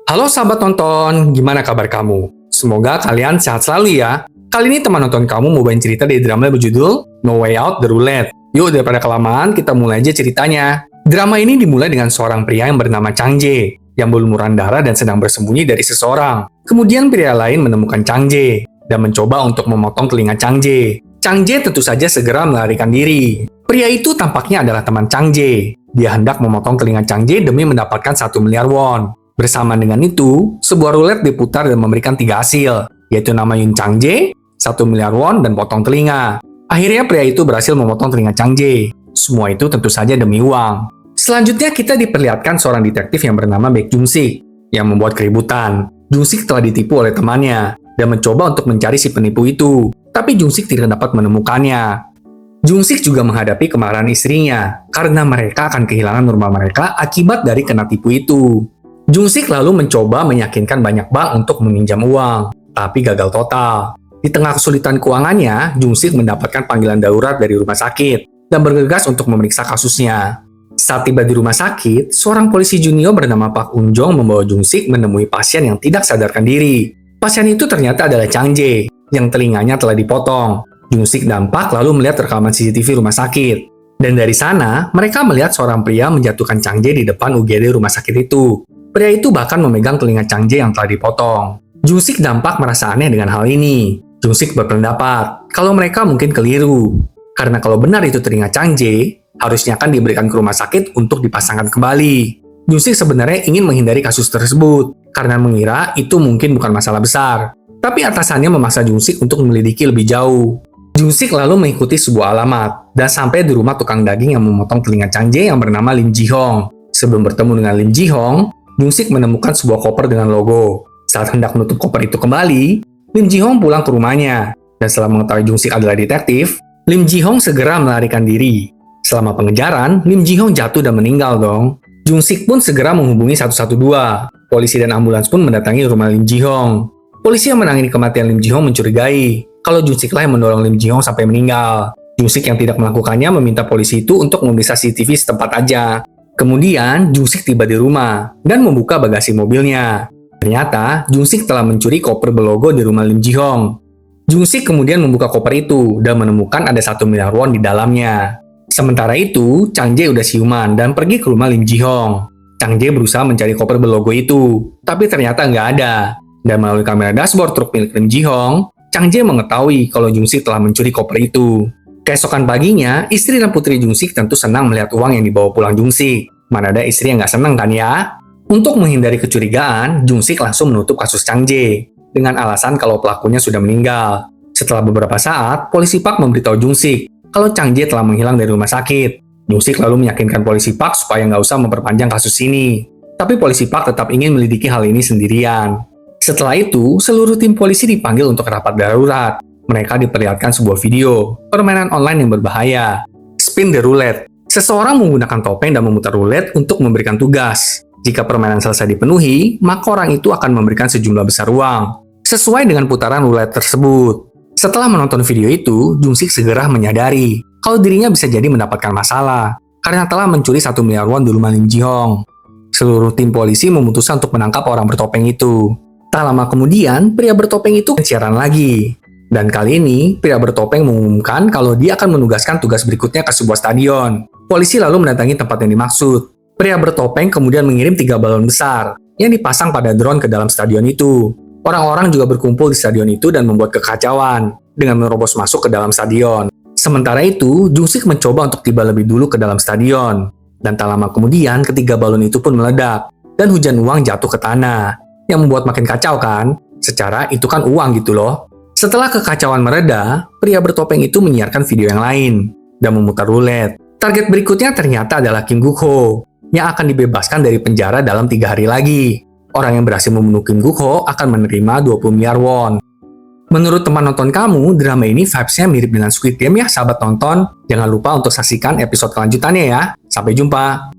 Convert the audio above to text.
Halo sahabat nonton, gimana kabar kamu? Semoga kalian sehat selalu ya. Kali ini teman nonton kamu mau bawain cerita dari drama berjudul No Way Out The Roulette. Yuk daripada kelamaan, kita mulai aja ceritanya. Drama ini dimulai dengan seorang pria yang bernama Chang Jae, yang berlumuran darah dan sedang bersembunyi dari seseorang. Kemudian pria lain menemukan Chang Jae, dan mencoba untuk memotong telinga Chang Jae. Chang Jae tentu saja segera melarikan diri. Pria itu tampaknya adalah teman Chang Jae. Dia hendak memotong telinga Chang Jae demi mendapatkan 1 miliar won. Bersamaan dengan itu, sebuah roulette diputar dan memberikan 3 hasil, yaitu nama Yun Chang Jae, 1 miliar won, dan potong telinga. Akhirnya pria itu berhasil memotong telinga Chang Jae. Semua itu tentu saja demi uang. Selanjutnya kita diperlihatkan seorang detektif yang bernama Baek Jung Sik, yang membuat keributan. Jung Sik telah ditipu oleh temannya, dan mencoba untuk mencari si penipu itu. Tapi Jung Sik tidak dapat menemukannya. Jung Sik juga menghadapi kemarahan istrinya, karena mereka akan kehilangan rumah mereka akibat dari kena tipu itu. Jung Sik lalu mencoba meyakinkan banyak bank untuk meminjam uang, tapi gagal total. Di tengah kesulitan keuangannya, Jung Sik mendapatkan panggilan darurat dari rumah sakit dan bergegas untuk memeriksa kasusnya. Saat tiba di rumah sakit, seorang polisi junior bernama Park Eun Jong membawa Jung Sik menemui pasien yang tidak sadarkan diri. Pasien itu ternyata adalah Chang Jae, yang telinganya telah dipotong. Jung Sik dan Park lalu melihat rekaman CCTV rumah sakit. Dan dari sana, mereka melihat seorang pria menjatuhkan Chang Jae di depan UGD rumah sakit itu. Pria itu bahkan memegang telinga Chang Jae yang telah dipotong. Jung Sik dan Park merasa aneh dengan hal ini. Jung Sik berpendapat kalau mereka mungkin keliru. Karena kalau benar itu telinga Chang Jae, harusnya akan diberikan ke rumah sakit untuk dipasangkan kembali. Jung Sik sebenarnya ingin menghindari kasus tersebut, karena mengira itu mungkin bukan masalah besar. Tapi atasannya memaksa Jung Sik untuk menyelidiki lebih jauh. Jung Sik lalu mengikuti sebuah alamat, dan sampai di rumah tukang daging yang memotong telinga Chang Jae yang bernama Lim Ji Hong. Sebelum bertemu dengan Lim Ji Hong, Jung Sik menemukan sebuah koper dengan logo. Saat hendak menutup koper itu kembali, Lim Ji Hong pulang ke rumahnya. Dan setelah mengetahui Jung Sik adalah detektif, Lim Ji Hong segera melarikan diri. Selama pengejaran, Lim Ji Hong jatuh dan meninggal dong. Jung Sik pun segera menghubungi 112. Polisi dan ambulans pun mendatangi rumah Lim Ji Hong. Polisi yang menangani kematian Lim Ji Hong mencurigai kalau Jung Sik lah yang mendorong Lim Ji Hong sampai meninggal. Jung Sik yang tidak melakukannya meminta polisi itu untuk memeriksa CCTV setempat aja. Kemudian, Jung Sik tiba di rumah dan membuka bagasi mobilnya. Ternyata, Jung Sik telah mencuri koper berlogo di rumah Lim Ji Hong. Jung Sik kemudian membuka koper itu dan menemukan ada 1 miliar won di dalamnya. Sementara itu, Chang Jae udah siuman dan pergi ke rumah Lim Ji Hong. Chang Jae berusaha mencari koper berlogo itu, tapi ternyata nggak ada. Dan melalui kamera dashboard truk milik Lim Ji Hong, Chang Jae mengetahui kalau Jung Sik telah mencuri koper itu. Keesokan paginya, istri dan putri Jung Sik tentu senang melihat uang yang dibawa pulang Jung Sik. Mana ada istri yang nggak senang kan ya? Untuk menghindari kecurigaan, Jung Sik langsung menutup kasus Chang Jae dengan alasan kalau pelakunya sudah meninggal. Setelah beberapa saat, polisi Park memberitahu Jung Sik kalau Chang Jae telah menghilang dari rumah sakit. Jung Sik lalu meyakinkan polisi Park supaya nggak usah memperpanjang kasus ini. Tapi polisi Park tetap ingin melidiki hal ini sendirian. Setelah itu, seluruh tim polisi dipanggil untuk rapat darurat. Mereka diperlihatkan sebuah video, permainan online yang berbahaya. Spin the roulette. Seseorang menggunakan topeng dan memutar roulette untuk memberikan tugas. Jika permainan selesai dipenuhi, maka orang itu akan memberikan sejumlah besar uang, sesuai dengan putaran roulette tersebut. Setelah menonton video itu, Jung Sik segera menyadari kalau dirinya bisa jadi mendapatkan masalah karena telah mencuri 1 miliar won di rumah Lim Ji Hong. Seluruh tim polisi memutuskan untuk menangkap orang bertopeng itu. Tak lama kemudian, pria bertopeng itu siaran lagi. Dan kali ini, pria bertopeng mengumumkan kalau dia akan menugaskan tugas berikutnya ke sebuah stadion. Polisi lalu mendatangi tempat yang dimaksud. Pria bertopeng kemudian mengirim 3 balon besar yang dipasang pada drone ke dalam stadion itu. Orang-orang juga berkumpul di stadion itu dan membuat kekacauan dengan menerobos masuk ke dalam stadion. Sementara itu, Jung Sik mencoba untuk tiba lebih dulu ke dalam stadion. Dan tak lama kemudian, ketiga balon itu pun meledak dan hujan uang jatuh ke tanah. Yang membuat makin kacau kan? Secara itu kan uang gitu loh. Setelah kekacauan mereda, pria bertopeng itu menyiarkan video yang lain dan memutar roulette. Target berikutnya ternyata adalah Kim Guk Ho yang akan dibebaskan dari penjara dalam 3 hari lagi. Orang yang berhasil membunuh Kim Guk Ho akan menerima 20 miliar won. Menurut teman nonton kamu, drama ini vibes-nya mirip dengan Squid Game ya sahabat nonton. Jangan lupa untuk saksikan episode kelanjutannya ya. Sampai jumpa.